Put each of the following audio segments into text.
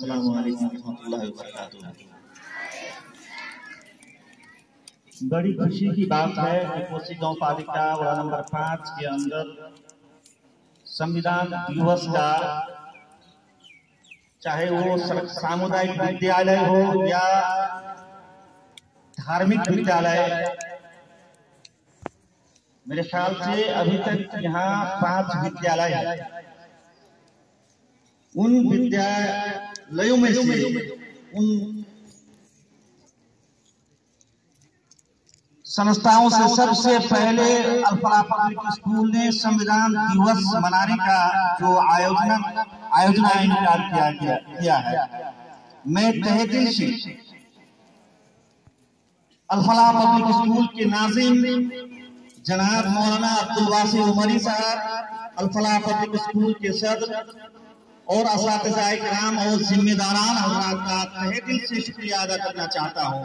अस्सलामु अलैकुम रहमतुल्लाहि व बरकातुहू। बड़ी खुशी की बात है कि कोसी गांव पालिका वार्ड नंबर 5 के अंदर संविधान दिवस का, चाहे वो सामुदायिक विद्यालय हो या धार्मिक विद्यालय, मेरे ख्याल से अभी तक यहाँ 5 विद्यालय है। उन विद्यालयों में से उन संस्थाओं से सबसे पहले अल-फलाह पब्लिक स्कूल ने संविधान दिवस मनाने का जो आयोजन किया है। मैं तहे दिल से अल-फलाह पब्लिक स्कूल के नाज़िम जनाब मौलाना अब्दुल वासी उमरी साहब, अल-फलाह पब्लिक स्कूल के सदर और असातिज़ाए किराम और जिम्मेदारान हज़रात का तहे दिल से शुक्रिया अदा करना चाहता हूँ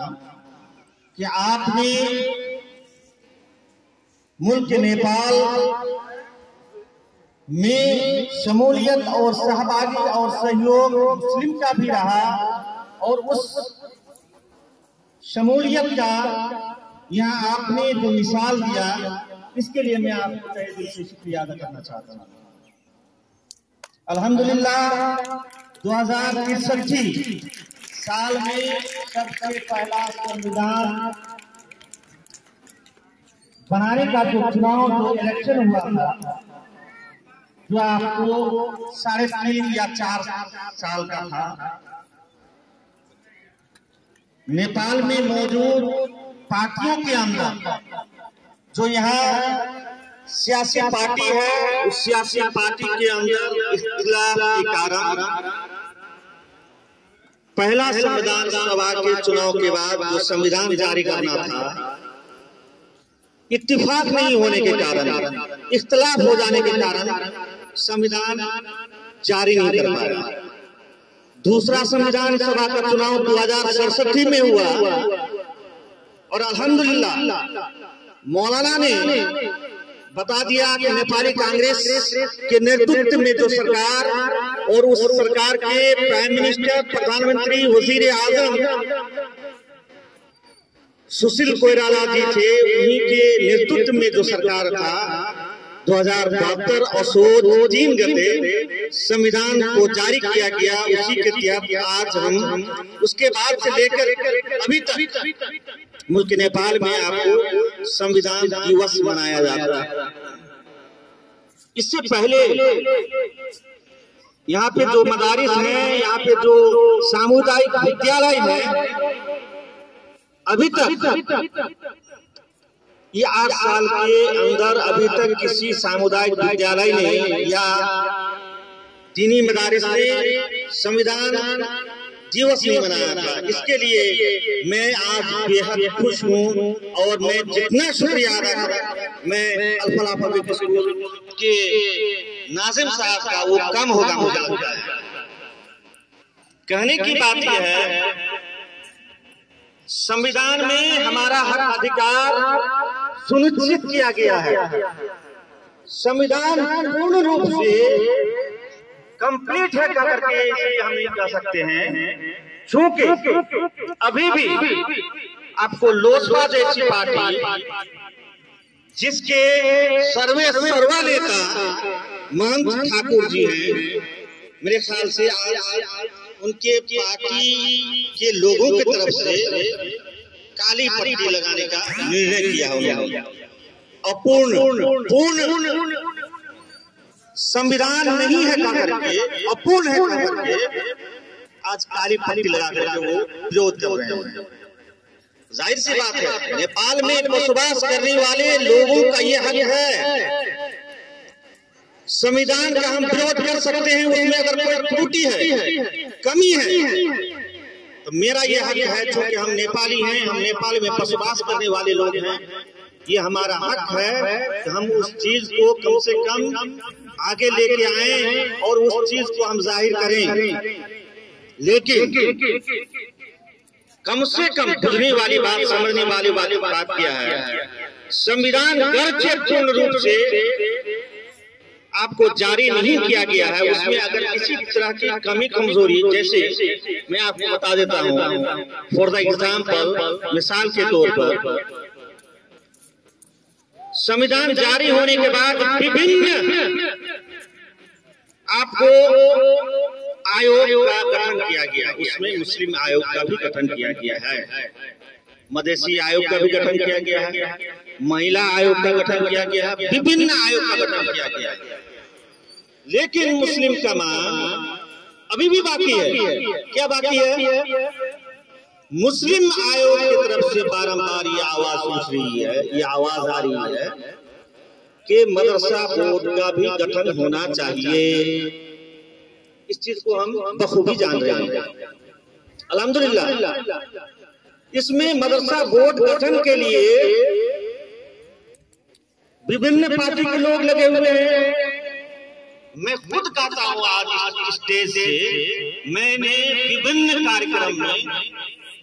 कि आपने मुल्क नेपाल में शमूलियत और सहभागी और सहयोग मुस्लिम का भी रहा, और उस शमूलियत का यहाँ आपने जो मिसाल दिया, इसके लिए मैं आपको तहे दिल से शुक्रिया अदा करना चाहता हूँ। अल्हम्दुलिल्लाह 2063 साल में सबसे पहला संविधान बनाने का जो चुनाव, जो इलेक्शन हुआ था, जो आपको 3.5 या 4 साल का था, नेपाल में मौजूद पार्टियों के अंदर जो यहाँ सियासी पार्टी है, उस सियासी पार्टी के अंदर इख्तिलाफ के कारण पहला संविधान सभा के चुनाव के बाद जो संविधान जारी करना था, इत्तेफाक नहीं होने के कारण, इख्तिलाफ हो जाने के कारण संविधान जारी नहीं कर पाया। दूसरा संविधान सभा का चुनाव 2067 में हुआ और अल्हम्दुलिल्लाह मौलाना ने बता दिया कि नेपाली कांग्रेस के नेतृत्व में जो सरकार और उस सरकार के प्राइम मिनिस्टर, प्रधानमंत्री, वजीर आजम सुशील कोइराला जी थे, उन्हीं के नेतृत्व में जो सरकार था 2072 असोज 3 गते संविधान को जारी किया गया। उसी के तहत आज हम उसके बाद से लेकर अभी तक मुल्क नेपाल में आपको संविधान दिवस मनाया जाता है। इससे पहले यहाँ पे जो मदारिस हैं, यहाँ पे जो सामुदायिक विद्यालय है, अभी तक ये 8 साल के अंदर अभी तक किसी सामुदायिक विद्यालय ने या दीनी मदारिस ने संविधान दिवस नहीं मनाया था। इसके लिए मैं आज बेहद खुश हूँ और मैं जितना शुक्रिया अदा करूँ, मैं अल-फलाह पब्लिक स्कूल के नाज़िम साहब का वो कम होगा मुझे लगता है। कहने की बात यह है, संविधान में हमारा हक अधिकार सुनिश्चित किया गया है। संविधान पूर्ण रूप से कंप्लीट है करके हम नहीं कह सकते हैं, क्योंकि अभी भी आपको लोजपा जैसी पार्टी, जिसके सर्वा नेता महंत ठाकुर जी हैं, मेरे ख्याल से आज उनके पार्टी के लोगों की तरफ से काली पट्टी लगाने का निर्णय किया हुआ। अपूर्ण संविधान नहीं है करके, अपूर्ण है करके आज काली पट्टी लगा करके वो विरोध कर रहे हैं। जाहिर सी बात है, नेपाल में बसवास करने वाले लोगों का ये हक है। संविधान का हम विरोध कर सकते हैं, उसमें अगर कोई त्रुटि है, कमी है, तो मेरा ये हक है, क्योंकि हम नेपाली हैं, हम नेपाल में बसवास करने वाले लोग हैं, ये हमारा हक है कि हम उस चीज को कम से कम आगे लेके आए और उस चीज को हम जाहिर करें। लेकिन कम से कम बुझने वाली बात, समझने वाली बात क्या है, संविधान गर्चे पूर्ण रूप से आपको जारी नहीं किया गया है, उसमें अगर किसी तरह की कमी कमजोरी, जैसे मैं आपको बता देता हूँ फॉर द एग्जाम्पल, मिसाल के तौर पर संविधान जारी होने के बाद विभिन्न आपको आयोग का गठन किया गया, उसमें मुस्लिम आयोग का भी गठन किया गया है, मदेशी आयोग का भी गठन किया गया है, महिला आयोग का गठन किया गया है, विभिन्न आयोग का गठन किया गया है। लेकिन मुस्लिम का मांग अभी भी बाकी है। क्या बाकी है? मुस्लिम आयोग की तरफ से बारंबार ये आवाज उठ रही है, ये आवाज आ रही है कि मदरसा बोर्ड का भी गठन होना चाहिए। इस चीज को हम बखूबी जान रहे हैं, अल्हम्दुलिल्लाह। इसमें मदरसा बोर्ड गठन के लिए विभिन्न पार्टी के लोग लगे हुए हैं। मैं खुद कहता हूँ आज इस स्टेज से, मैंने विभिन्न कार्यक्रम में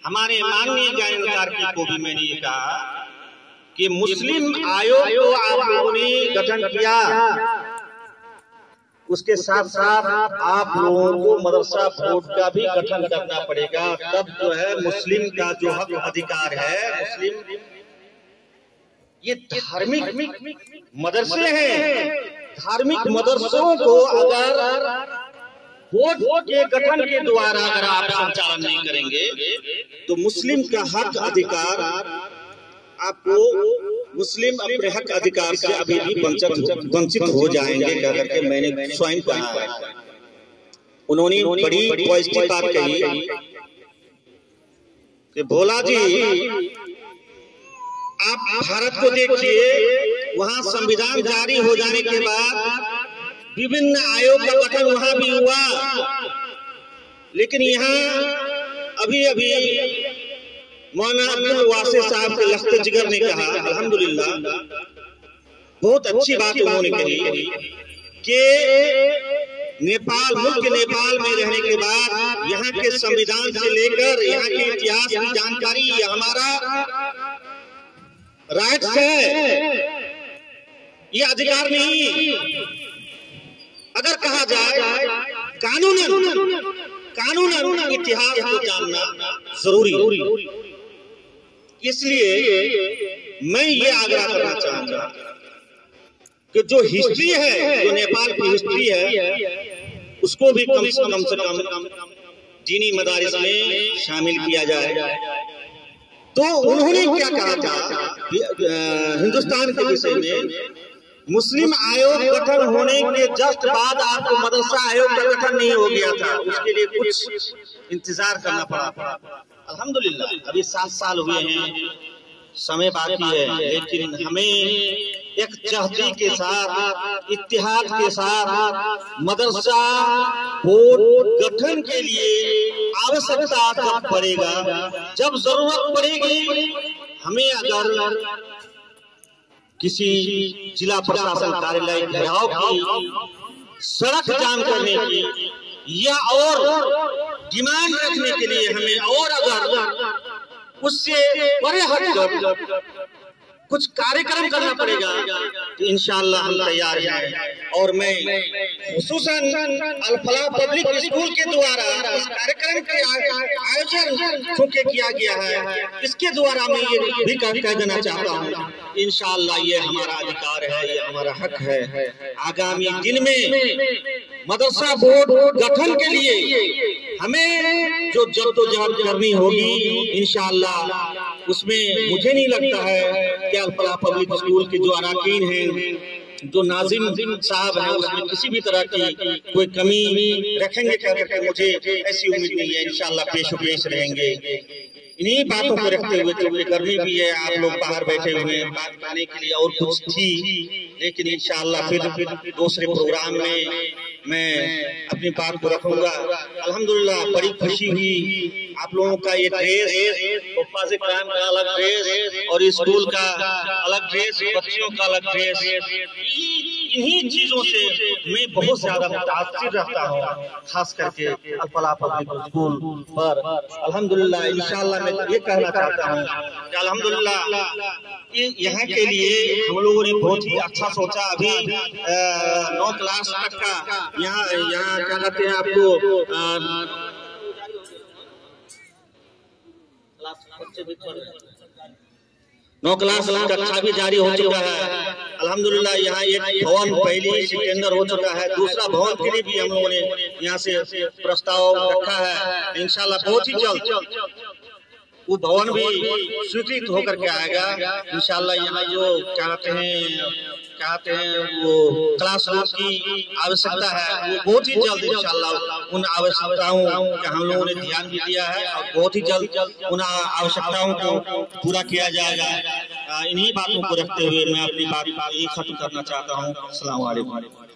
हमारे माननीय ज्ञानकारी को भी मैंने ये कहा कि मुस्लिम आयोग को आप लोगों ने गठन किया, उसके साथ साथ आप लोगों को मदरसा बोर्ड का भी गठन करना पड़ेगा। तब जो है मुस्लिम का जो हक अधिकार है, मुस्लिम ये धार्मिक मदरसे हैं, धार्मिक मदरसों को अगर बोर्ड के गठन के द्वारा अगर आप संचालन नहीं करेंगे तो मुस्लिम का हक अधिकार आपको, मुस्लिम अपने हक अधिकार से अभी भी वंचित हो जाएंगे कह करके मैंने स्वयं कहा है। उन्होंने बड़ी पॉजिटिव बात कही कि भोला जी आप भारत को देखिए, वहां संविधान जारी हो जाने के बाद विभिन्न आयोग का गठन वहां भी हुआ, लेकिन यहाँ अभी अभी मौलाना अब्दुल वासिफ साहब के लख्त जिगर ने कहा, अल्हम्दुलिल्लाह बहुत अच्छी बात उन्होंने कही कि नेपाल, मुल्क नेपाल में रहने के बाद यहाँ के संविधान से लेकर यहाँ के इतिहास की जानकारी हमारा राइट्स है, ये अधिकार नहीं। अगर कहा जाए कानूनन इतिहास को जानना जरूरी। इसलिए मैं ये आग्रह करना चाहूंगा कि जो हिस्ट्री है, जो नेपाल की हिस्ट्री है, उसको भी कम से कम दीनी मदारिस में शामिल किया जाए। तो उन्होंने क्या कहा था हिंदुस्तान के विषय में, मुस्लिम आयोग गठन होने के जस्ट बाद आपको मदरसा आयोग का गठन नहीं हो गया था, उसके लिए कुछ इंतजार करना पड़ा। अल्हम्दुलिल्लाह अभी 7 साल हुए हैं, समय बाकी है, लेकिन हमें एक जहदी के साथ, इत्तेहाद के साथ मदरसा बोर्ड गठन के लिए आवश्यकता जब पड़ेगा, जब जरूरत पड़ेगी, हमें अगर किसी जिला प्रशासन कार्यालय घेराव की, सड़क जाम करने की या और डिमांड रखने के लिए हमें और अगर उससे बड़े हटकर कुछ कार्यक्रम करना पड़ेगा तो इंशाअल्लाह हम तैयार हैं। और मैं खुसूसन अल फलाह पब्लिक स्कूल के द्वारा इस कार्यक्रम के आयोजन चूंकि किया गया है, इसके द्वारा मैं ये भी कह देना चाहता हूँ, इंशाअल्लाह ये हमारा अधिकार है, ये हमारा हक है। आगामी दिन में मदरसा बोर्ड गठन के लिए हमें जो जद्दोजहद करनी होगी, इंशाअल्लाह उसमें मुझे नहीं लगता है कि अल फलाह पब्लिक स्कूल के जो अरकान हैं, जो नाज़िम साहब हैं, उसमें किसी भी तरह की कोई कमी रखेंगे करके मुझे ऐसी उम्मीद नहीं है। इंशाअल्लाह पेश रहेंगे। इन्हीं बातों को रखते हुए, क्योंकि गर्मी भी है, आप लोग बाहर बैठे हुए हैं, बात करने के लिए और कुछ थी, लेकिन इंशाअल्लाह फिर दूसरे प्रोग्राम में मैं अपनी बात को रखूंगा। अल्हम्दुलिल्लाह बड़ी खुशी हुई, आप लोगों का ये ड्रेस, हुफ़ाज़ किराम का अलग ड्रेस और स्कूल का अलग ड्रेस, बच्चियों का अलग ड्रेस, इन्हीं चीजों से मैं बहुत ज्यादा मुतासिर रहता हूँ, खास करके अल-फलाह पब्लिक स्कूल पर। अल्हम्दुलिल्लाह, इंशाअल्लाह मैं ये कहना चाहता हूँ कि अल्हम्दुलिल्लाह यहाँ के लिए हम लोगों ने बहुत ही अच्छा सोचा। अभी 9 क्लास तक का यहाँ क्या कहते हैं आपको 9 क्लास कक्षा भी जारी हो चुका है। अल्हम्दुलिल्लाह यहाँ एक भवन पहले ही टेंडर हो चुका है, दूसरा भवन के लिए भी हम लोगों ने यहाँ से प्रस्ताव रखा है। इंशाल्लाह बहुत ही जल्द वो भवन भी स्वीकृत होकर के आएगा। इंशाल्लाह यहाँ जो क्या कहते हैं वो क्लासरूम की आवश्यकता है, वो बहुत ही जल्द इंशाल्लाह उन आवश्यकताओं का हम लोगों ने ध्यान भी दिया है और बहुत ही जल्द उन आवश्यकताओं को पूरा किया जाएगा। इन्हीं बातों को रखते हुए मैं अपनी बात खत्म करना चाहता हूँ। अस्सलाम वालेकुम।